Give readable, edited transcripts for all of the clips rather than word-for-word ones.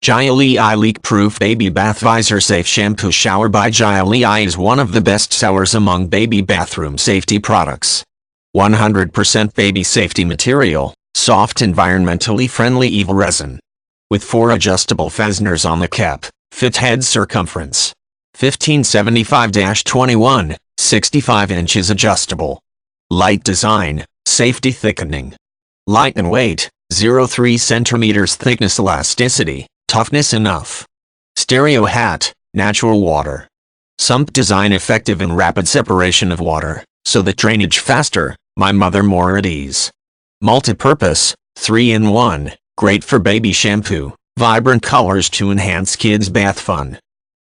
JIALEEY leak-proof baby bath visor safe shampoo shower by JIALEEY is one of the best sellers among baby bathroom safety products. 100% baby safety material, soft environmentally friendly EVA resin. With 4 adjustable fasteners on the cap, fit head circumference. 1575-21, 65 inches adjustable. Light design, safety thickening. Light and weight, 0.3 centimeters thickness elasticity. Toughness enough. Stereo hat, natural water. Sump design effective in rapid separation of water, so that drainage faster, my mother more at ease. Multi-purpose, 3-in-1, great for baby shampoo, vibrant colors to enhance kids' bath fun.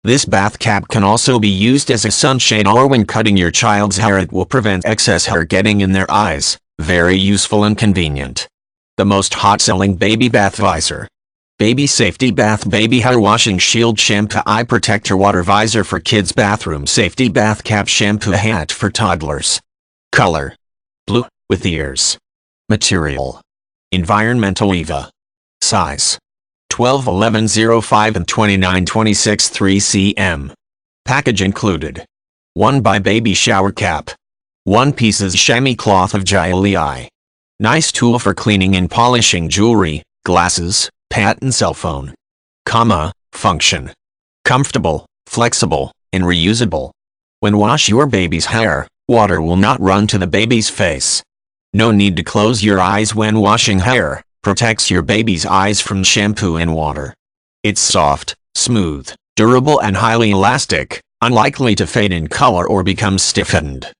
This bath cap can also be used as a sunshade or when cutting your child's hair. It will prevent excess hair getting in their eyes, very useful and convenient. The most hot-selling baby bath visor. Baby Safety Bath Baby Hair Washing Shield Shampoo Eye Protector Water Visor for Kids Bathroom Safety Bath Cap Shampoo Hat for Toddlers. Color: blue, with ears. Material: environmental EVA. Size: 12-11-05 and 29-26 3 cm. Package included: 1 by baby shower cap. 1 pieces chamois cloth of JIALEEY. Nice tool for cleaning and polishing jewelry, glasses, pet and cell phone. Function: comfortable, flexible, and reusable. When wash your baby's hair, water will not run to the baby's face. No need to close your eyes when washing hair, protects your baby's eyes from shampoo and water. It's soft, smooth, durable and highly elastic, unlikely to fade in color or become stiffened.